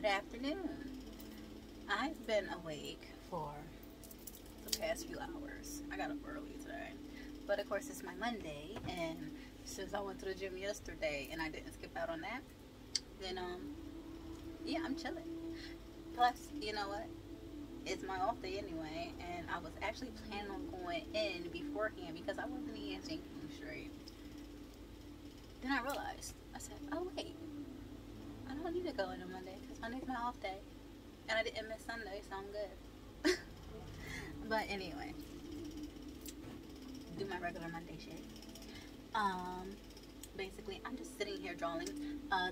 Good afternoon. I've been awake for the past few hours. I got up early today. But of course it's my Monday, and since I went to the gym yesterday and I didn't skip out on that, then yeah, I'm chilling. Plus, you know what? It's my off day anyway, and I was actually planning on going in beforehand because I wasn't even thinking straight. Then I realized, I said, oh wait, I don't need to go in on Monday because Monday's my off day. And I didn't miss Sunday, so I'm good. But anyway, do my regular Monday shit. Basically, I'm just sitting here drawing.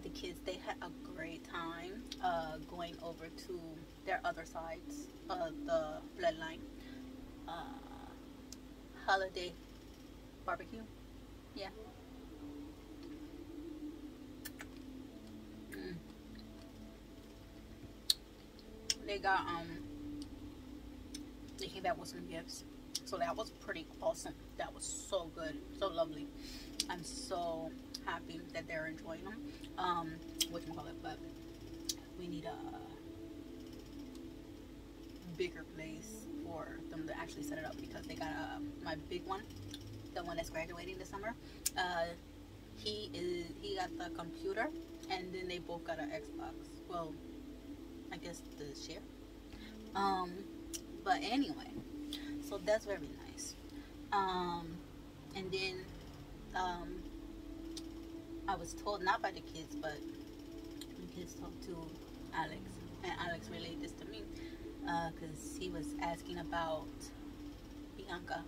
The kids, they had a great time going over to their other sides of the bloodline. Holiday barbecue. Yeah. They got they came back with some gifts, so that was pretty awesome. That was so good, so lovely. I'm so happy that they're enjoying them. Whatchamacallit, but we need a bigger place for them to actually set it up because they got my big one, the one that's graduating this summer. He got the computer, and then they both got an Xbox. Well, I guess the share. But anyway, so that's very nice. And then I was told, not by the kids, but the kids talked to Alex, and Alex relayed this to me because he was asking about Bianca.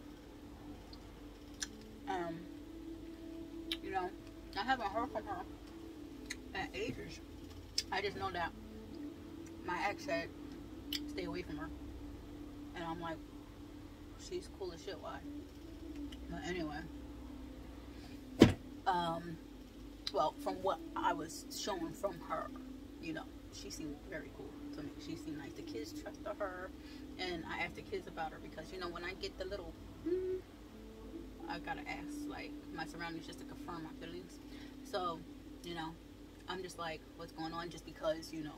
You know, I haven't heard from her in ages. I just know that my ex said stay away from her, and I'm like, she's cool as shit, why? But anyway, well, from what I was shown from her, you know, she seemed very cool to me. She seemed nice. The kids trusted her, and I asked the kids about her because, you know, when I get the little I gotta ask, like, my surroundings just to confirm my feelings. So, you know, I'm just like, what's going on? Just because, you know,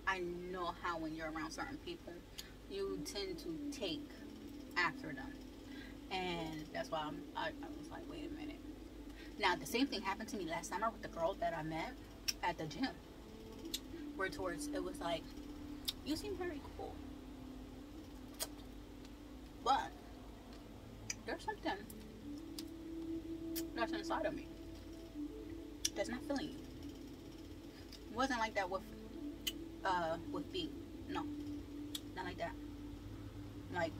I know how when you're around certain people, you tend to take after them. And that's why I was like, wait a minute. Now, the same thing happened to me last summer with the girl that I met at the gym. Where towards, it was like, you seem very cool. But there's something that's inside of me that's not feeling you. It wasn't like that with B. No, not like that. Like,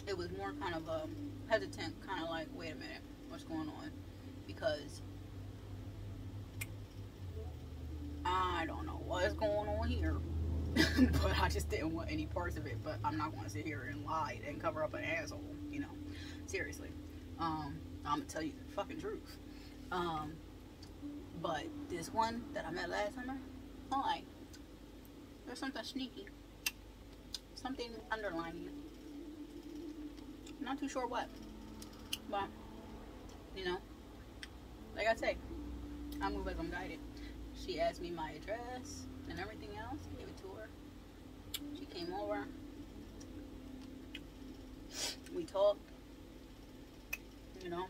it was more kind of hesitant, kind of like, wait a minute, what's going on? Because I don't know what's going on here. But I just didn't want any parts of it. But I'm not going to sit here and lie and cover up an asshole, you know. Seriously. I'm going to tell you the fucking truth. But this one that I met last summer, I'm like, there's something sneaky. Something underlining. Not too sure what. But, you know, like I say, I move as I'm guided. She asked me my address and everything else. Gave it to her. She came over. We talked. You know,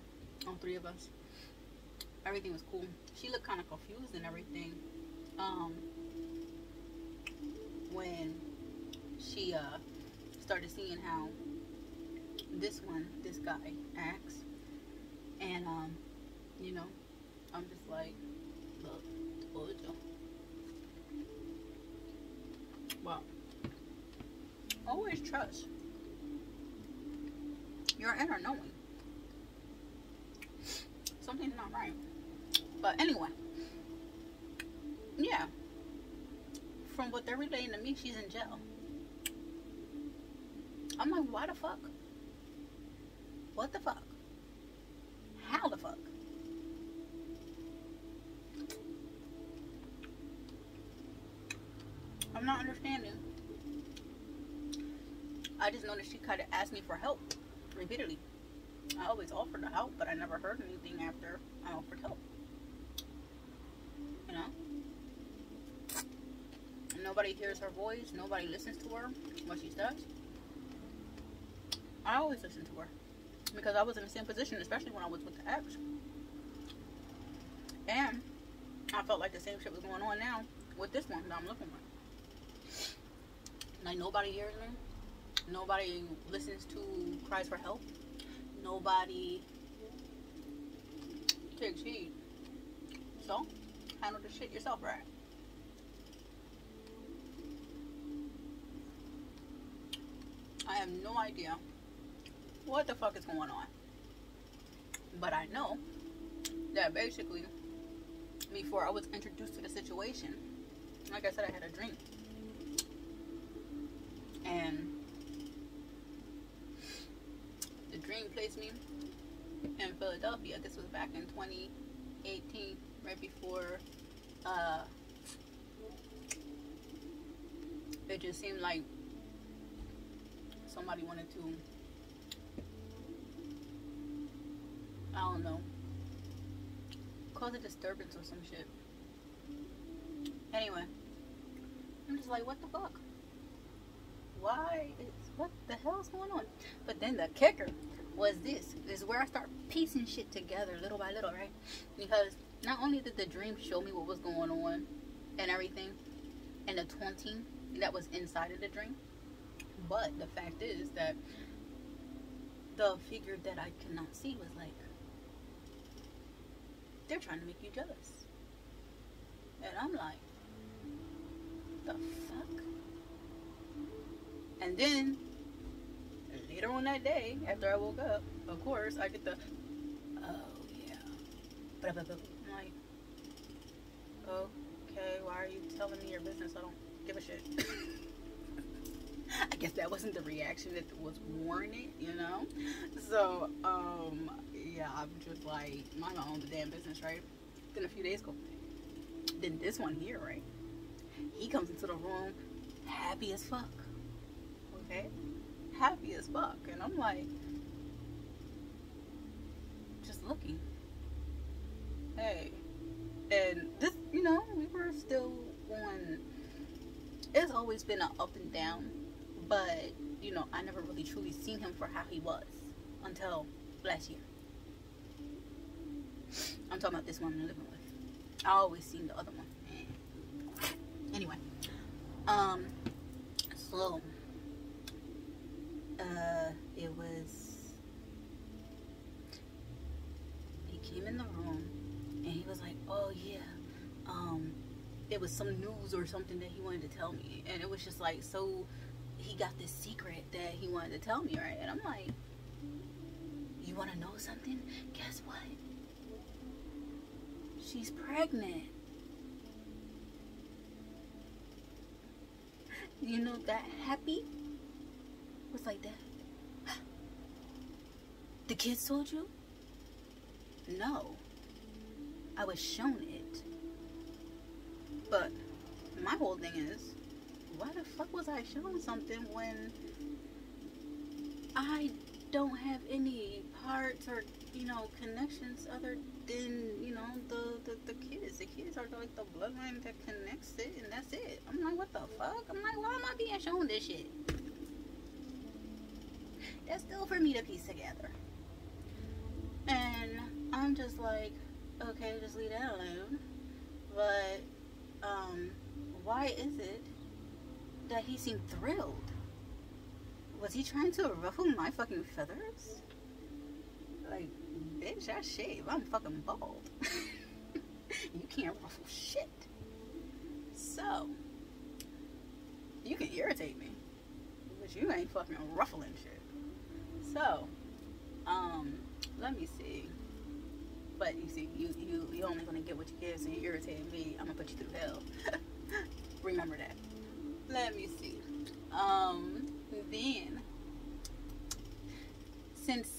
all three of us. Everything was cool. She looked kind of confused and everything. When she started seeing how this guy acts, and you know, I'm just like, look, told you. Well, always trust your inner knowing. Something's not right. But anyway, yeah. From what they're relaying to me, she's in jail. I'm like, why the fuck? What the fuck? How the fuck? I'm not understanding. I just noticed she kind of asked me for help repeatedly. I always offered to help, but I never heard anything after I offered help. You know? Nobody hears her voice. Nobody listens to her, what she says. I always listen to her because I was in the same position, especially when I was with the ex. And I felt like the same shit was going on now with this one that I'm looking at. Like, nobody hears me. Nobody listens to cries for help. Nobody takes heed. So, handle the shit yourself, right? I have no idea what the fuck is going on. But I know that basically, before I was introduced to the situation, like I said, I had a dream. And the dream placed me in Philadelphia. This was back in 2018, right before it just seemed like somebody wanted to, I don't know, cause a disturbance or some shit. Anyway, I'm just like, what the fuck? Why what the hell's going on? But then the kicker was this is where I start piecing shit together little by little, right? Because not only did the dream show me what was going on and everything, and the taunting that was inside of the dream, but the fact is that the figure that I could not see was like, they're trying to make you jealous. And I'm like, the fuck? And then later on that day, after I woke up, of course, I get the, oh yeah. I'm like, okay, why are you telling me your business? I don't give a shit. I guess that wasn't the reaction that was warranted, you know? So, yeah, I'm just like, mind my own damn business, right? Then a few days go. Then this one here, right? He comes into the room happy as fuck. Okay? Happy as fuck. And I'm like, just looking. Hey. And this, you know, we were still on, it's always been an up and down. But, you know, I never really truly seen him for how he was until last year. I'm talking about this one I'm living with. I always seen the other one. Anyway. So, it was, he came in the room and he was like, oh yeah, it was some news or something that he wanted to tell me. And it was just like, so he got this secret that he wanted to tell me, right? And I'm like, you want to know something? Guess what? She's pregnant. You know, that happy was like that. The kids told you? No. I was shown it. But my whole thing is, why the fuck was I shown something when I don't have any parts or, you know, connections other than, you know, the kids. The kids are like the bloodline that connects it, and that's it. I'm like, what the fuck? I'm like, why am I being shown this shit? That's still for me to piece together. And I'm just like, okay, just leave that alone. But, why is it that he seemed thrilled? Was he trying to ruffle my fucking feathers? Like, bitch, I shave. I'm fucking bald. You can't ruffle shit. So, you can irritate me, but you ain't fucking ruffling shit. So, let me see. But you see, you only gonna get what you give, so you irritating me, I'm gonna put you through hell. Remember that. Let me see. Then, since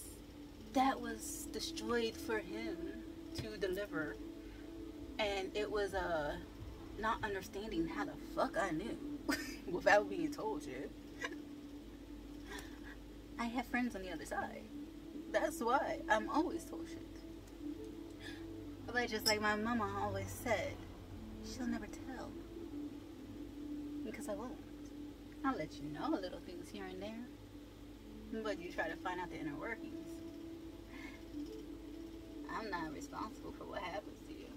that was destroyed for him to deliver, and it was not understanding how the fuck I knew without being told shit. I have friends on the other side. That's why I'm always told shit. But just like my mama always said, she'll never tell. Because I won't. I'll let you know little things here and there. But you try to find out the inner workings. I'm not responsible for what happens to you.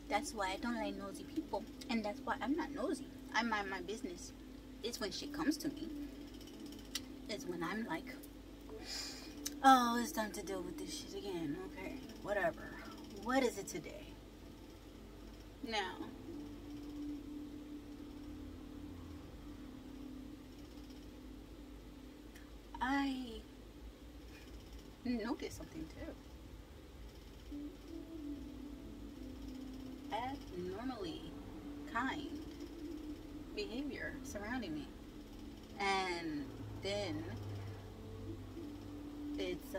That's why I don't like nosy people. And that's why I'm not nosy. I mind my business. It's when shit comes to me. It's when I'm like, oh, it's time to deal with this shit again. Okay, whatever. What is it today? Now, I noticed something too. Abnormally kind behavior surrounding me. And then it's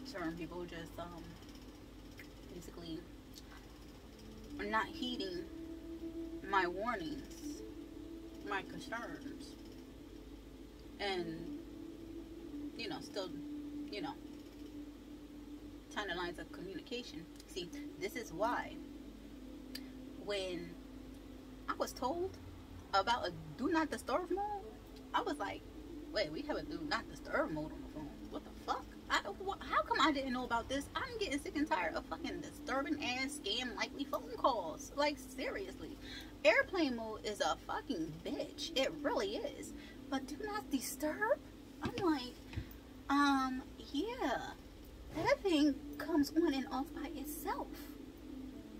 certain people just basically are not heeding my warnings, my concerns, and still tying the lines of communication. See, this is why when I was told about a do not disturb mode, I was like, wait, we have a do not disturb mode on the phone. What the fuck? How come I didn't know about this? I'm getting sick and tired of fucking disturbing ass scam likely phone calls. Like, seriously. Airplane mode is a fucking bitch. It really is. But do not disturb? I'm like, yeah. That thing comes on and off by itself.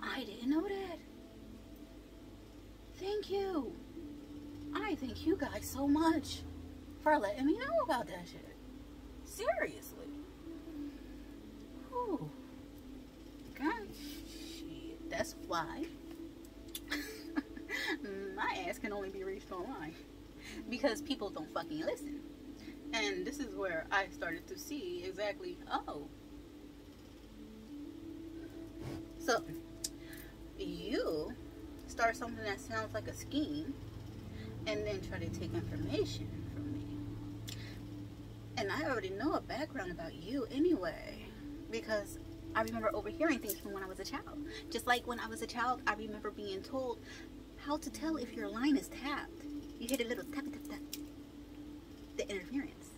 I didn't know that. Thank you. I thank you guys so much for letting me know about that shit. Seriously. Whew. Gosh, shit. That's why my ass can only be reached online. Because people don't fucking listen. And this is where I started to see exactly, oh. So, you start something that sounds like a scheme and then try to take information from me. And I already know a background about you anyway, because I remember overhearing things from when I was a child. Just like when I was a child, I remember being told how to tell if your line is tapped. You hit a little tap, tap, tap. The interference.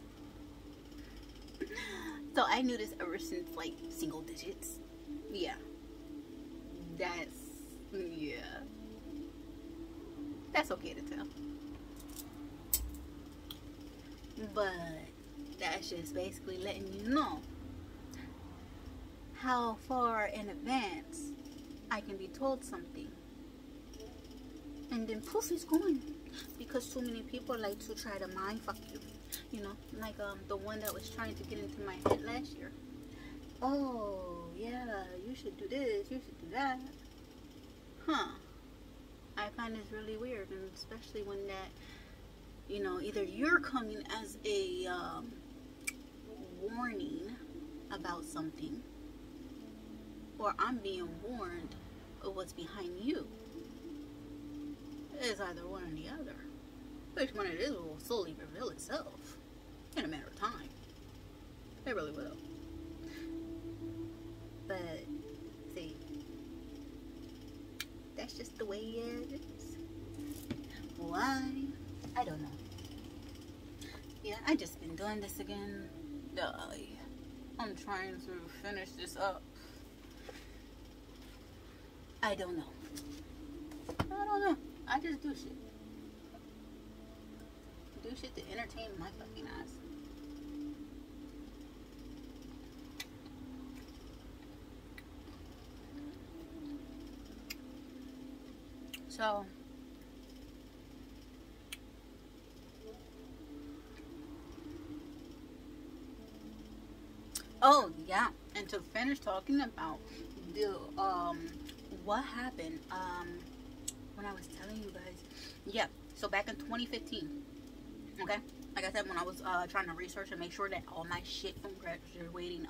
So I knew this ever since like single digits. Yeah. That's okay to tell. But that's just basically letting you know how far in advance I can be told something. And then poof, it's gone. Because so many people like to try to mind fuck you. You know, like the one that was trying to get into my head last year. Oh, yeah, you should do this, you should do that. Huh. I find this really weird, and especially when that, either you're coming as a warning about something, or I'm being warned of what's behind you. It's either one or the other. Which one it is will slowly reveal itself in a matter of time. It really will. But, see, that's just the way it is. Why? I don't know. Yeah, I just been doing this again. I'm trying to finish this up. I don't know. I just do shit. Do shit to entertain my fucking ass. So, oh yeah, and to finish talking about the what happened when I was telling you guys, yeah. So back in 2015, okay, like I said, when I was trying to research and make sure that all my shit from graduating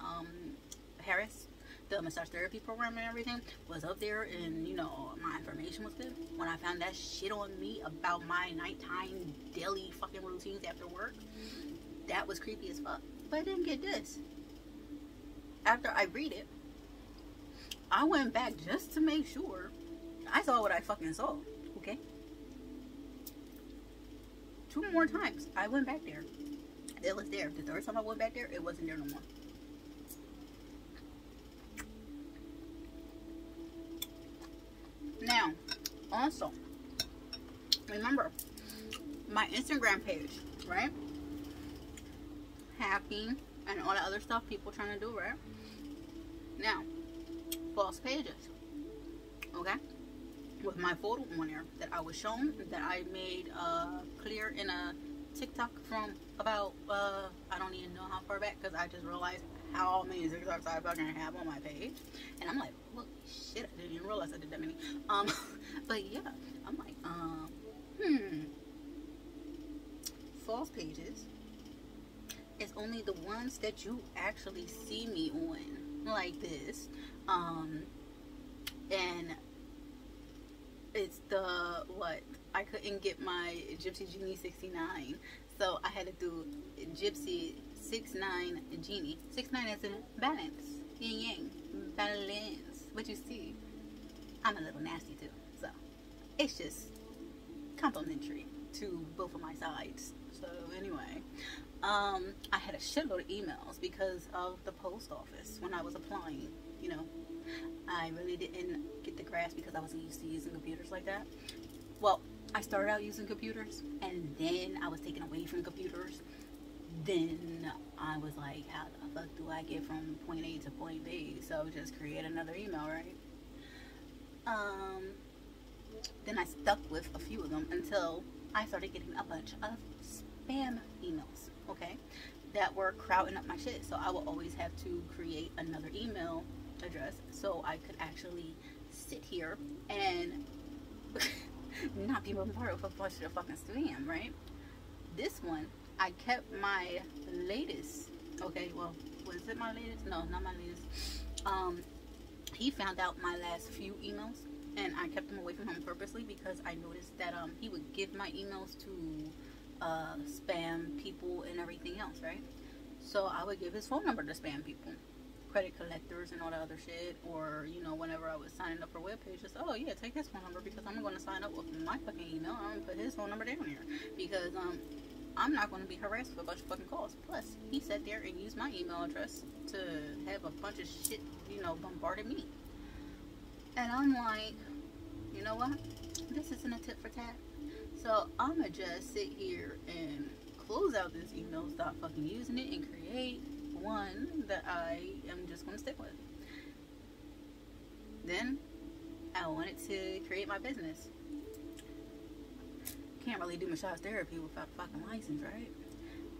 Harris, the massage therapy program and everything, was up there, and my information was good. When I found that shit on me about my nighttime daily fucking routines after work, that was creepy as fuck. But I didn't get this. after I read it, I went back just to make sure I saw what I fucking saw. Okay? 2 more times I went back there. It was there. The third time I went back there, it wasn't there no more. Now, also, remember my Instagram page, right? Hacking and all that other stuff people trying to do, right? Now, false pages, okay? With my photo on there that I was shown, that I made clear in a TikTok from about, I don't even know how far back, because I just realized how many TikToks I fucking have on my page. And I'm like, look, shit, I didn't even realize I did that many. But yeah, I'm like, false pages is only the ones that you actually see me on, like this. And it's the, what? I couldn't get my Gypsy Genie 69, so I had to do Gypsy 69 Genie. 69 is in balance, yin yang, balance. But you see, I'm a little nasty too, so it's just complimentary to both of my sides. So anyway, I had a shitload of emails because of the post office when I was applying. You know, I really didn't get the grasp because I wasn't used to using computers like that. Well, I started out using computers, and then I was taken away from computers. Then I was like, how the fuck do I get from point A to point B? So just create another email, right? Then I stuck with a few of them until I started getting a bunch of spam emails, okay, that were crowding up my shit. So I will always have to create another email address so I could actually sit here and not be bombarded with a bunch of fucking spam, right? This one, I kept my latest, okay, well, was it my latest? No, not my latest. He found out my last few emails, and I kept them away from him purposely because I noticed that he would give my emails to spam people and everything else, right? So I would give his phone number to spam people, credit collectors and all that other shit. Or, you know, whenever I was signing up for web pages, oh yeah, take his phone number because I'm going to sign up with my fucking email. I'm going to put his phone number down here because I'm not going to be harassed with a bunch of fucking calls. Plus, he sat there and used my email address to have a bunch of shit, you know, bombarded me. And I'm like, you know what? This isn't a tit for tat. So I'm going to just sit here and close out this email, stop fucking using it, and create one that I am just going to stick with. Then I wanted to create my business. Can't really do massage therapy without a fucking license, right?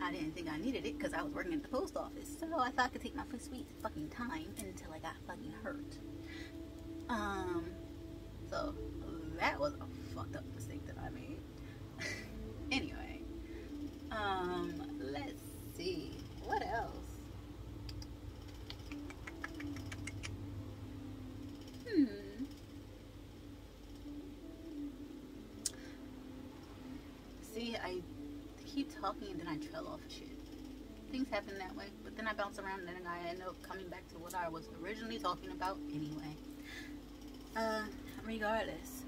I didn't think I needed it because I was working at the post office. So I thought I could take my sweet fucking time until I got fucking hurt. So that was a fucked up mistake that I made. Anyway, let's see. What else? See, I keep talking and then I trail off shit. Things happen that way, but then I bounce around and then I end up coming back to what I was originally talking about anyway. Regardless.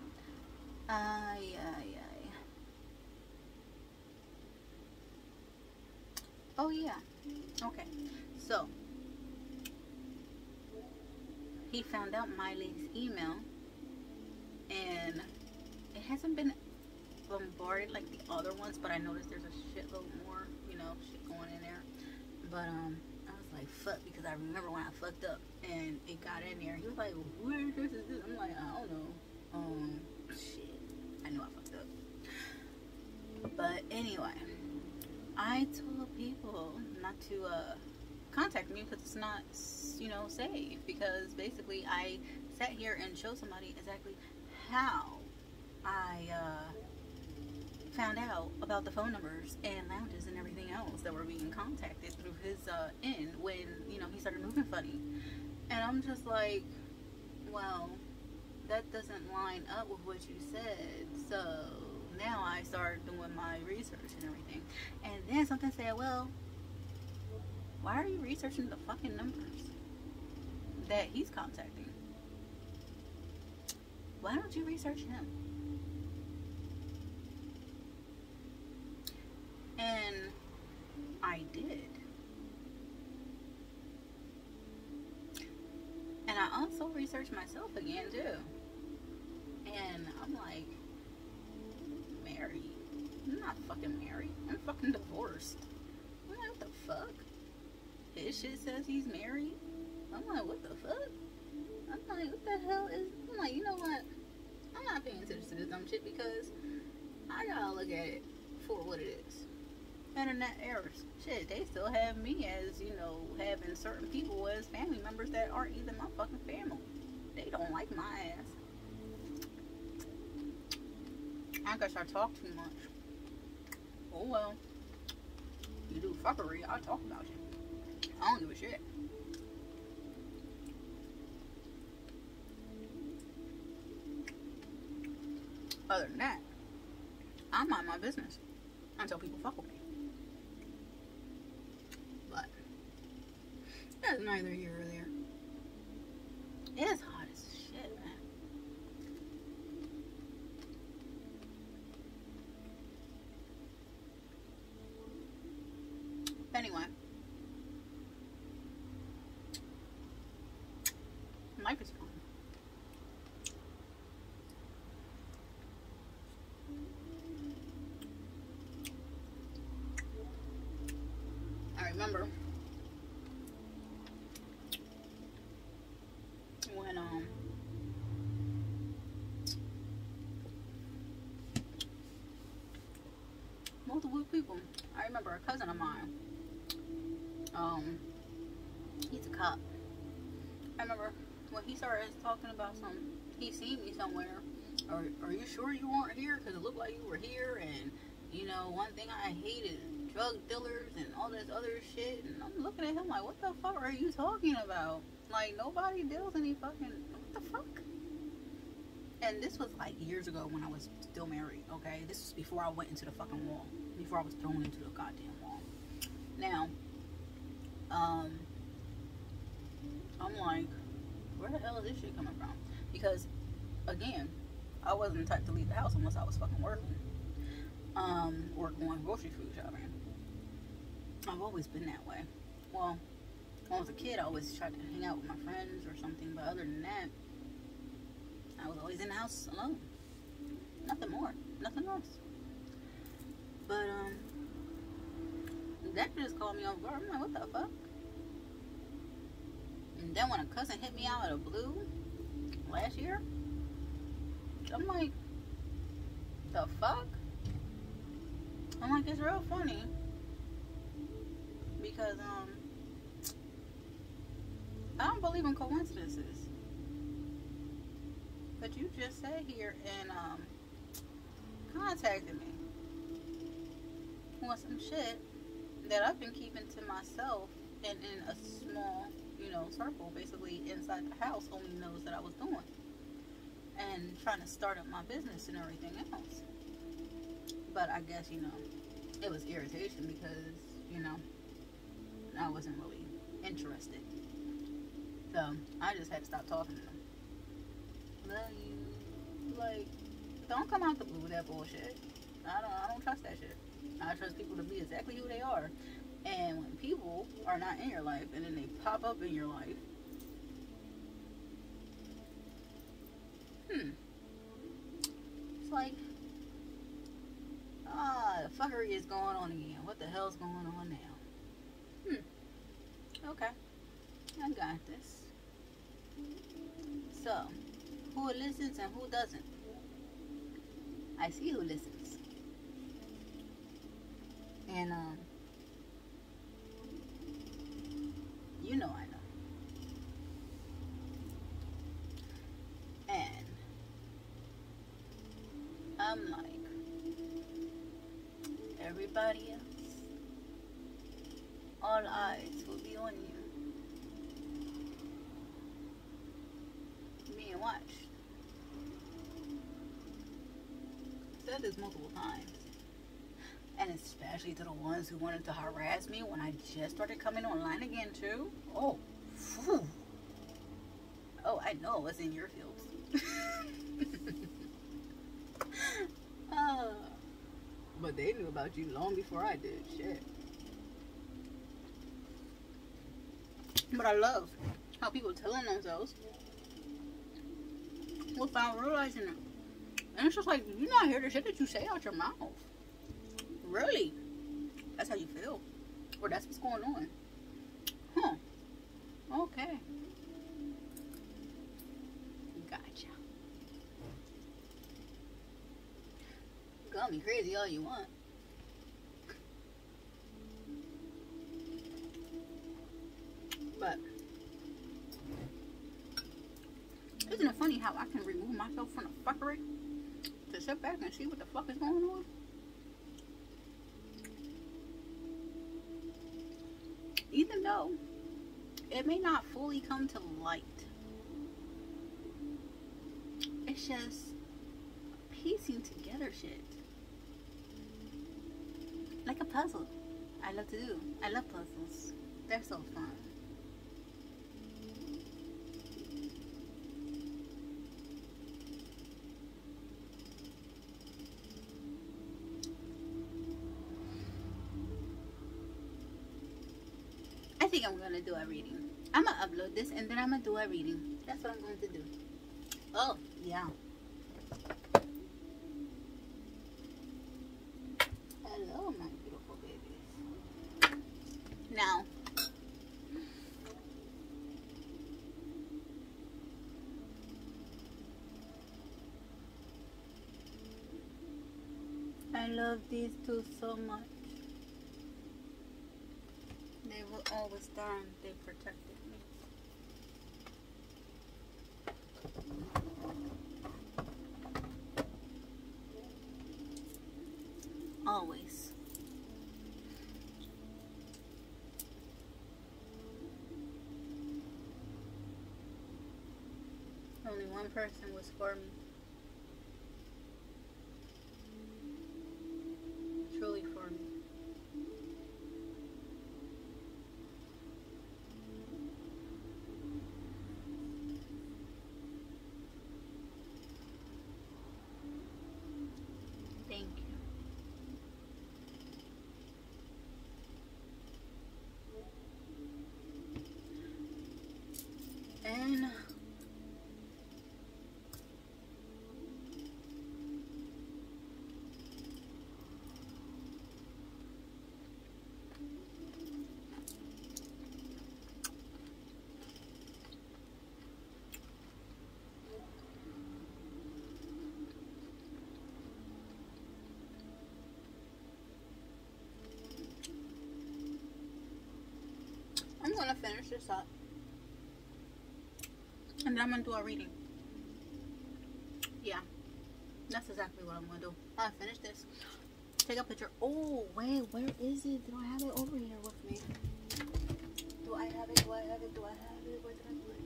Oh yeah. Okay. So he found out Miley's email, and it hasn't been bombarded like the other ones, but I noticed there's a shitload more, you know, shit going in there. But I was like, fuck, because I remember when I fucked up and it got in there. He was like, what address is this? I'm like, I don't know. Shit, I know I fucked up. But anyway, I told people not to contact me because it's not, you know, safe. Because basically I sat here and showed somebody exactly how I found out about the phone numbers and lounges and everything else that were being contacted through his end when, you know, he started moving funny. And I'm just like, well, that doesn't line up with what you said. So now I started doing my research and everything. And then something said, well, why are you researching the fucking numbers? that he's contacting. Why don't you research him? And I did. And I also researched myself again too. And I'm like, married? I'm not fucking married. I'm fucking divorced. I'm like, what the fuck? His shit says he's married. I'm like, what the fuck? I'm like, what the hell is... I'm like, you know what? I'm not paying attention to this dumb shit because I gotta look at it for what it is. Internet errors. Shit, they still have me as, you know, having certain people as family members that aren't even my fucking family. They don't like my ass. I guess I talk too much. Oh well. You do fuckery, I'll talk about you. I don't give a shit. Other than that, I mind my business until people fuck with me. But that's neither here or there. It's hot as shit, man. Anyway, life is fun. I remember when multiple people. I remember a cousin of mine. He's a cop. I remember when he started talking about he seen me somewhere. Are you sure you weren't here? Because it looked like you were here. And, you know, one thing I hated, drug dealers and all this other shit. And I'm looking at him like, what the fuck are you talking about? Like, nobody deals any fucking, what the fuck? And this was like years ago when I was still married, okay? This was before I went into the fucking wall. Before I was thrown into the goddamn wall. Now, I'm like, where the hell is this shit coming from? Because, again, I wasn't the type to leave the house unless I was fucking working. Or going grocery food shopping. I've always been that way. Well, when I was a kid, I always tried to hang out with my friends or something, but other than that, I was always in the house alone. Nothing more. Nothing else. But, that just caught me off guard. I'm like, what the fuck? And then when a cousin hit me out of the blue last year, I'm like, the fuck? I'm like, it's real funny. Because, I don't believe in coincidences. But you just sat here and, contacted me with some shit that I've been keeping to myself and in a small, you know, circle, basically inside the house, only knows that I was doing. And trying to start up my business and everything else. But I guess, you know, it was irritation because, you know, I wasn't really interested. So, I just had to stop talking to them. Like, don't come out the blue with that bullshit. I don't trust that shit. I trust people to be exactly who they are. And when people are not in your life and then they pop up in your life, it's like, the fuckery is going on again. What the hell's going on now? Okay. I got this. So, who listens and who doesn't? I see who listens. And, you know I know. And I'm like, everybody else, all eyes will be on you. Being watched. I've said this multiple times. And especially to the ones who wanted to harass me when I just started coming online again too. Oh, phew. Oh, I know it was in your fields. uh, but they knew about you long before I did. Shit. But I love how people telling themselves without realizing it. And it's just like, you're not hear the shit that you say out your mouth. Really? That's how you feel. Or that's what's going on. Huh. Okay. Gotcha. Call me crazy all you want. But isn't it funny how I can remove myself from the fuckery to sit back and see what the fuck is going on? Even though it may not fully come to light, it's just piecing together shit. Like a puzzle. I love to do. I love puzzles. They're so fun. I think I'm gonna do a reading. I'm gonna upload this and then I'm gonna do a reading. That's what I'm going to do. Oh, yeah. Hello, my beautiful babies. Now, I love these two so much. They were always there and they protected me. Always. Only one person was for me. Truly for me. Thank you. And I'm gonna finish this up. And then I'm gonna do a reading. Yeah. That's exactly what I'm gonna do. I'll finish this. Take a picture. Oh, wait, where is it? Do I have it over here with me? Do I have it? Do I have it? Do I have it? Where did I put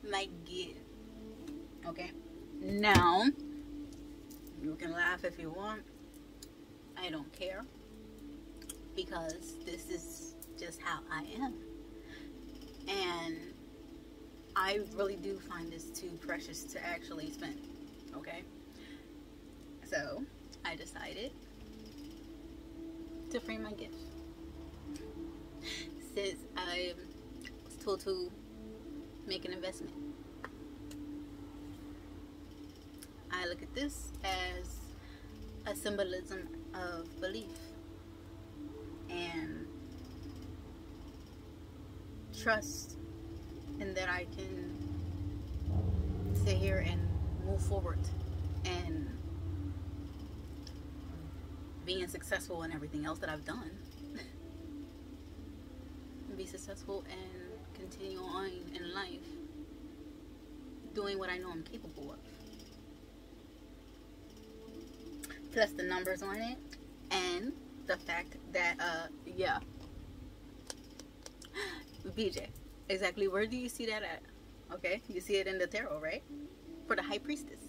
it? My gift. Okay. Now, you can laugh if you want. I don't care. Because this is just how I am. And I really do find this too precious to actually spend. Okay? So, I decided to frame my gift. Since I was told to make an investment. I look at this as a symbolism of belief and trust in that I can sit here and move forward and being successful in everything else that I've done. And be successful and continue on in life doing what I know I'm capable of. Plus the numbers on it and the fact that yeah, BJ, exactly where do you see that at? Okay, you see it in the tarot, right? For the High Priestess.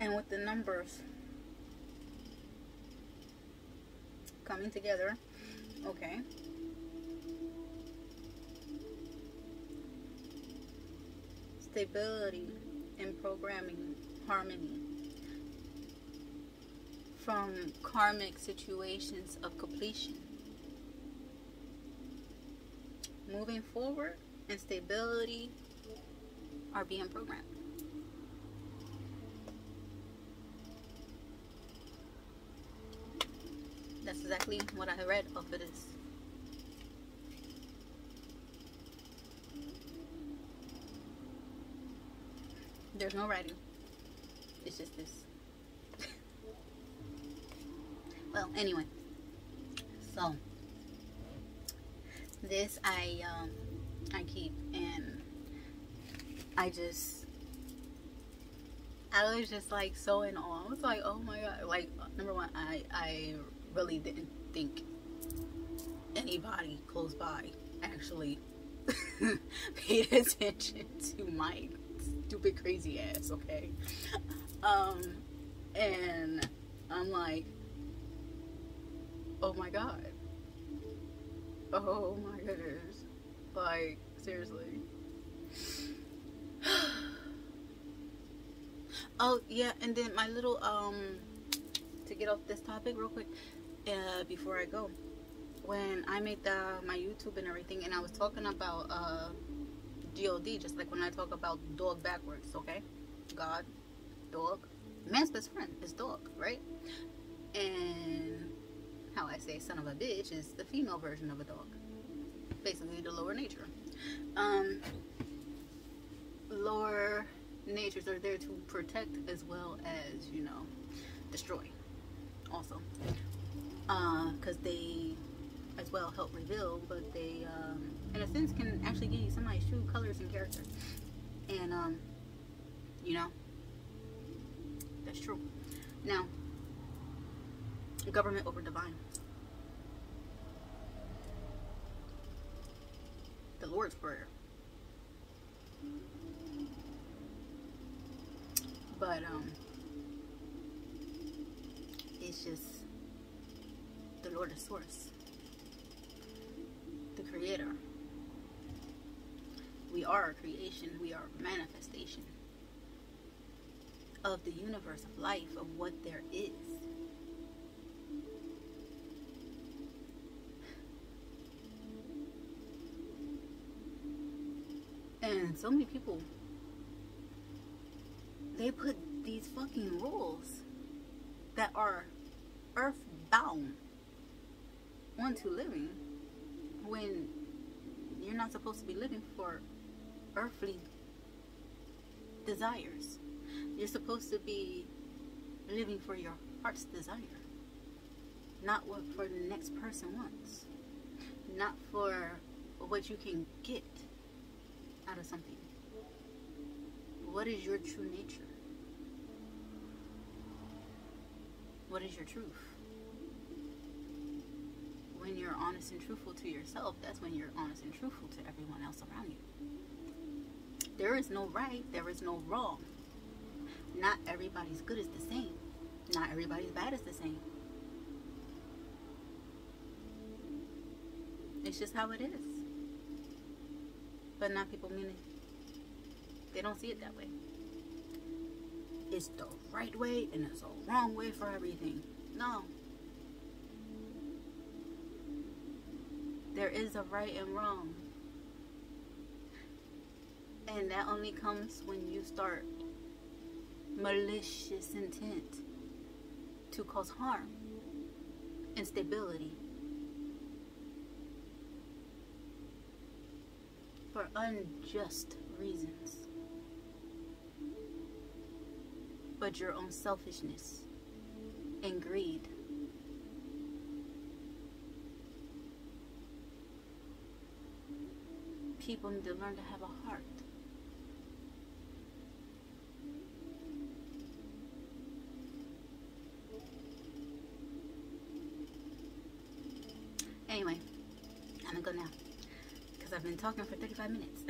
And with the numbers coming together, okay, stability in programming, harmony from karmic situations of completion, moving forward, and stability are being programmed. That's exactly what I read off of this. There's no writing. It's just this. Well, anyway. So this I keep, and I was just like so in awe. I was like, oh my god. Like, number one, I really didn't think anybody close by actually paid attention to my stupid crazy ass, okay? And I'm like, oh my god. Oh my goodness. Like, seriously. Oh yeah, and then my little to get off this topic real quick, before I go, when I made my YouTube and everything, and I was talking about God, just like when I talk about dog backwards, okay? God, dog, man's best friend is dog, right? And how I say son of a bitch is the female version of a dog, basically the lower nature. Lower natures are there to protect as well as, you know, destroy also, because they as well help reveal, but they in a sense can actually give you somebody's true colors and character. And you know, that's true. Now, government over divine, the Lord's Prayer. But it's just the Lord is source, the creator. We are a creation, we are a manifestation of the universe, of life, of what there is. And so many people, they put these fucking rules that are earthbound onto living when you're not supposed to be living for earthly desires. You're supposed to be living for your heart's desire, not what for the next person wants, not for what you can get out of something. What is your true nature? What is your truth? When you're honest and truthful to yourself, that's when you're honest and truthful to everyone else around you. There is no right, there is no wrong. Not everybody's good is the same. Not everybody's bad is the same. It's just how it is. But not people mean it. They don't see it that way. It's the right way and it's a wrong way for everything. No. There is a right and wrong. And that only comes when you start malicious intent to cause harm, instability, for unjust reasons, but your own selfishness and greed. People need to learn to have a heart. Anyway, I'm gonna go now because I've been talking for 35 minutes.